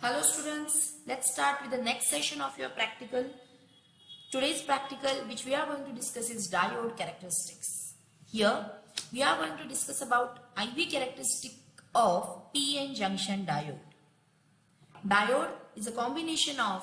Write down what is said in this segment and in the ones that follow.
Hello students, let's start with the next session of your practical. Today's practical which we are going to discuss is diode characteristics. Here we are going to discuss about IV characteristic of PN junction diode. Diode is a combination of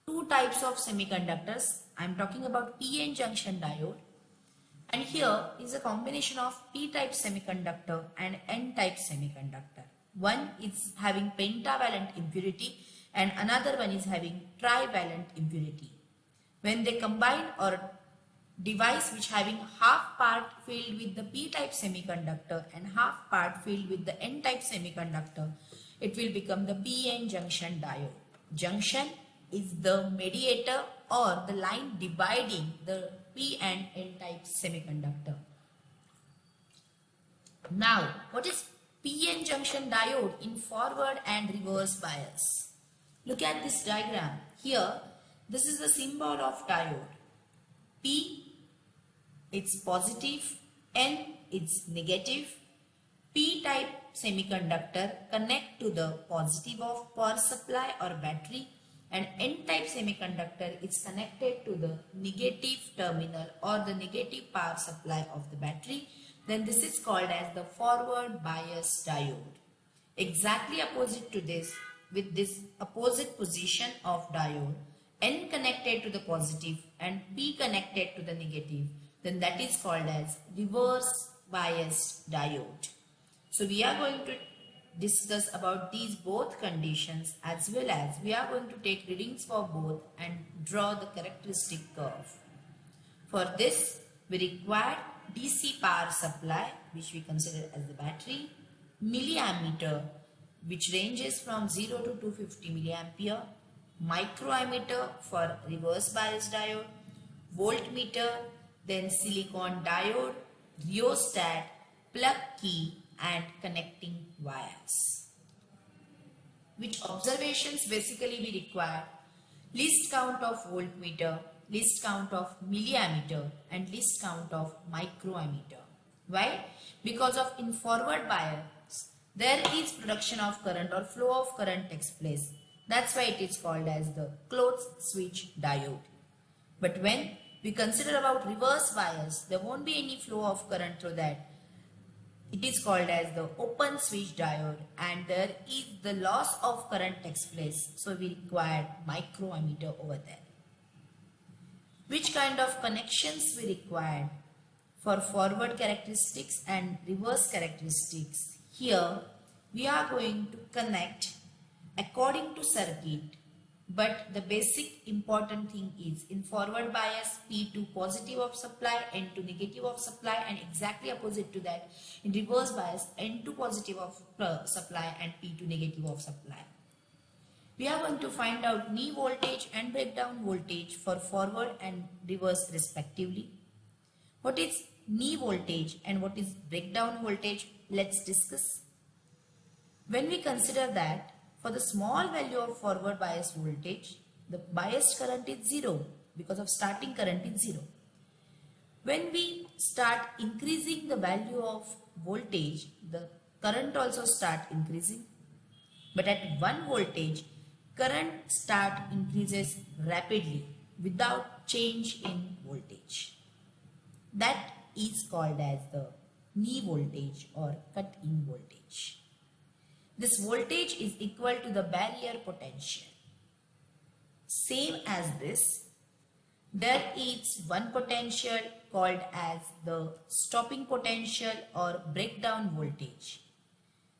two types of semiconductors. I am talking about PN junction diode, and here is a combination of P-type semiconductor and N-type semiconductor. One is having pentavalent impurity and another one is having trivalent impurity. When they combine, or device which having half part filled with the P-type semiconductor and half part filled with the N-type semiconductor, it will become the PN junction diode. Junction is the mediator or the line dividing the P and N-type semiconductor. Now, what is PN junction diode in forward and reverse bias? Look at this diagram. Here, this is the symbol of diode. P, it's positive, N, it's negative. P-type semiconductor connect to the positive of power supply or battery, and N-type semiconductor is connected to the negative terminal or the negative power supply of the battery. Then this is called as the forward bias diode. Exactly opposite to this, with this opposite position of diode, N connected to the positive and P connected to the negative, then that is called as reverse biased diode. So we are going to discuss about these both conditions, as well as we are going to take readings for both and draw the characteristic curve. For this we require DC power supply, which we consider as the battery, milliammeter, which ranges from 0 to 250 milliampere, microammeter for reverse bias diode, voltmeter, then silicon diode, rheostat, plug key and connecting wires. Which observations basically we require? Least count of voltmeter, least count of milliammeter and least count of microammeter. Why? Because of in forward bias there is production of current or flow of current takes place. That's why it is called as the closed switch diode. But when we consider about reverse bias, there won't be any flow of current through that. It is called as the open switch diode, and there is the loss of current takes place. So we require microammeter over there. Which kind of connections we required for forward characteristics and reverse characteristics? Here we are going to connect according to circuit, but the basic important thing is in forward bias P to positive of supply, N to negative of supply, and exactly opposite to that in reverse bias N to positive of supply and P to negative of supply. We are going to find out knee voltage and breakdown voltage for forward and reverse respectively. What is knee voltage and what is breakdown voltage? Let's discuss. When we consider that for the small value of forward bias voltage, the biased current is 0 because of starting current is 0. When we start increasing the value of voltage, the current also start increasing. But at 1 voltage, current start increases rapidly without change in voltage. That is called as the knee voltage or cut-in voltage. This voltage is equal to the barrier potential. Same as this, there is one potential called as the stopping potential or breakdown voltage,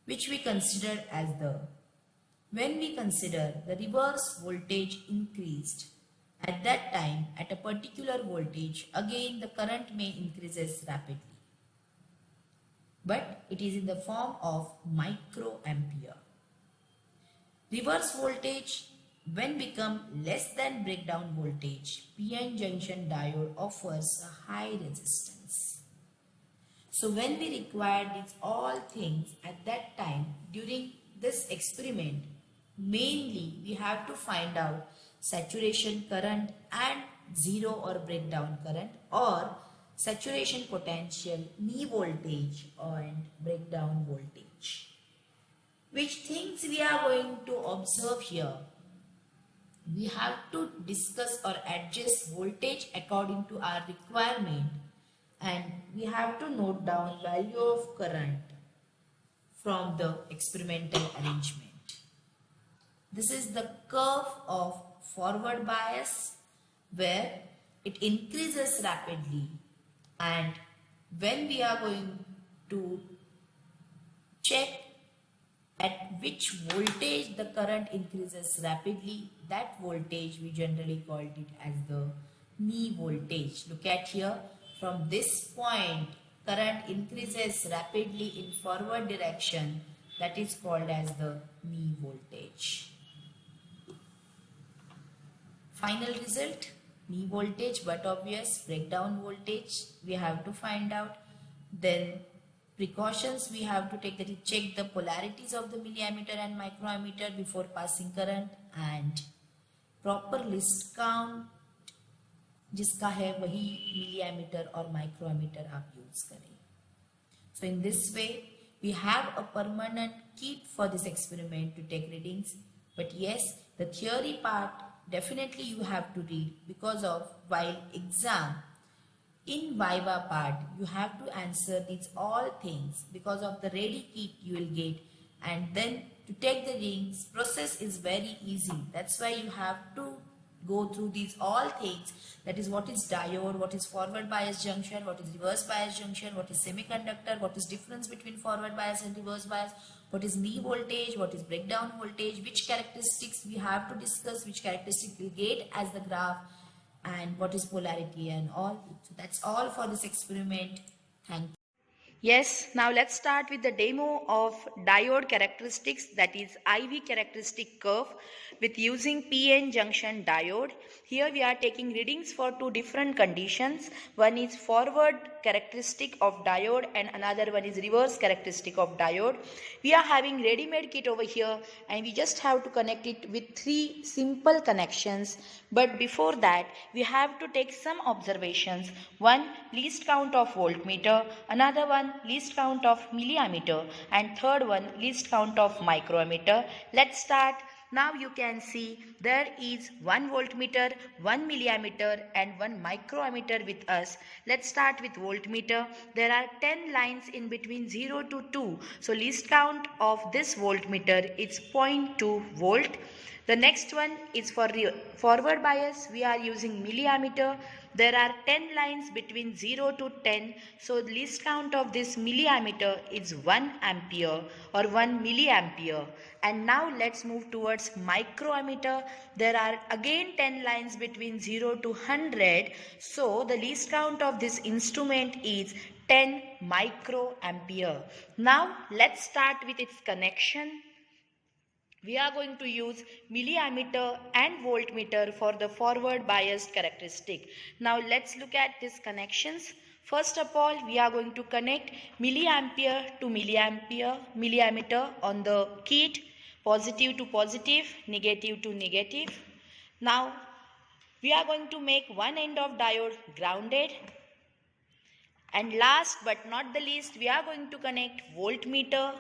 which we consider as the, when we consider the reverse voltage increased, at that time at a particular voltage, again the current may increases rapidly. But it is in the form of microampere. Reverse voltage when become less than breakdown voltage, PN junction diode offers a high resistance. So when we require these all things at that time during this experiment, mainly we have to find out saturation current and zero or breakdown current, or saturation potential, knee voltage and breakdown voltage. which things we are going to observe here. We have to discuss or adjust voltage according to our requirement, and we have to note down value of current from the experimental arrangement. This is the curve of forward bias where it increases rapidly, and when we are going to check at which voltage the current increases rapidly, that voltage we generally called it as the knee voltage. Look at here, from this point current increases rapidly in forward direction, that is called as the knee voltage. Final result, knee voltage, but obvious breakdown voltage we have to find out. Then precautions we have to take, that is check the polarities of the milliammeter and microammeter before passing current, and proper list count जिसका है वही milliammeter और microammeter आप use करें. So in this way we have a permanent kit for this experiment to take readings, but yes, the theory part definitely you have to read, because of while exam in Viva part you have to answer these all things because of the ready kit you will get, and then to take the readings process is very easy. That's why you have to go through these all things, that is what is diode, what is forward bias junction, what is reverse bias junction, what is semiconductor, what is difference between forward bias and reverse bias, what is knee voltage, what is breakdown voltage, which characteristics we have to discuss, which characteristic will get as the graph, and what is polarity and all. So that's all for this experiment. Thank you. Yes, now let's start with the demo of diode characteristics, that is IV characteristic curve with using PN junction diode. Here we are taking readings for two different conditions. One is forward characteristic of diode and another one is reverse characteristic of diode. We are having ready-made kit over here and we just have to connect it with three simple connections. But before that, we have to take some observations. One, least count of voltmeter, another one, least count of milliammeter, and third one, least count of microammeter. Let's start. Now you can see there is 1 voltmeter, 1 milliammeter and 1 microammeter with us. Let's start with voltmeter. There are 10 lines in between 0 to 2. So least count of this voltmeter is 0.2 volt. The next one is for forward bias. We are using milliammeter. There are 10 lines between 0 to 10. So the least count of this milliammeter is 1 ampere or 1 milliampere. And now let's move towards microammeter. There are again 10 lines between 0 to 100. So the least count of this instrument is 10 microampere. Now let's start with its connection. We are going to use milliammeter and voltmeter for the forward biased characteristic. Now let's look at these connections. First of all, we are going to connect milliampere to milliammeter on the kit, positive to positive, negative to negative. Now we are going to make one end of diode grounded. And last but not the least, we are going to connect voltmeter.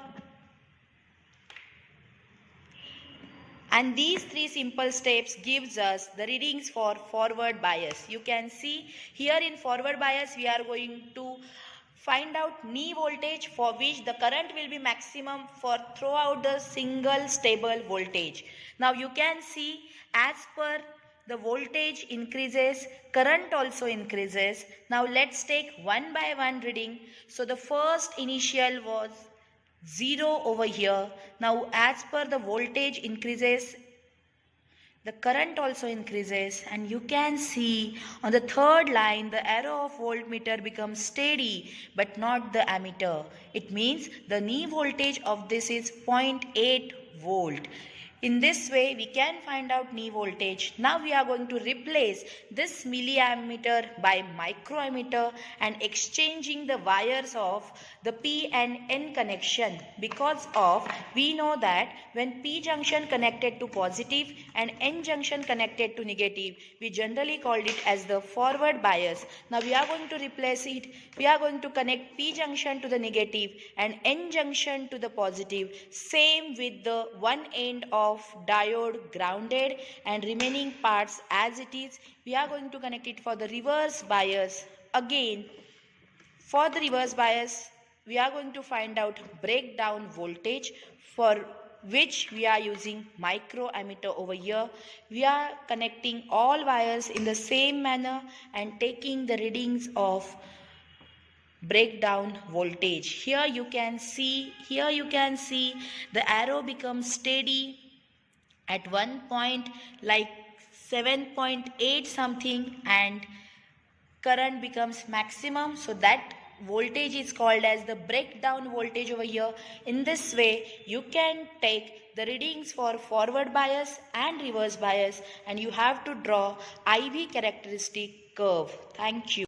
And these three simple steps gives us the readings for forward bias. You can see here in forward bias we are going to find out knee voltage, for which the current will be maximum for throughout the single stable voltage. Now you can see as per the voltage increases, current also increases. Now let's take one by one reading. So the first initial was 0 over here. Now as per the voltage increases, the current also increases, and you can see on the third line the arrow of voltmeter becomes steady but not the ammeter. It means the knee voltage of this is 0.8 volt. In this way, we can find out knee voltage. Now we are going to replace this milliammeter by microammeter and exchanging the wires of the P and N connection, because of we know that when P junction connected to positive and N junction connected to negative, we generally called it as the forward bias. Now we are going to replace it. We are going to connect P junction to the negative and N junction to the positive. Same with the one end of diode grounded and remaining parts as it is. We are going to connect it for the reverse bias. Again, for the reverse bias, we are going to find out breakdown voltage, for which we are using microammeter over here. We are connecting all wires in the same manner and taking the readings of breakdown voltage. Here you can see the arrow becomes steady at one point like 7.8 something, and current becomes maximum, so that voltage is called as the breakdown voltage over here. In this way you can take the readings for forward bias and reverse bias, and you have to draw IV characteristic curve. Thank you.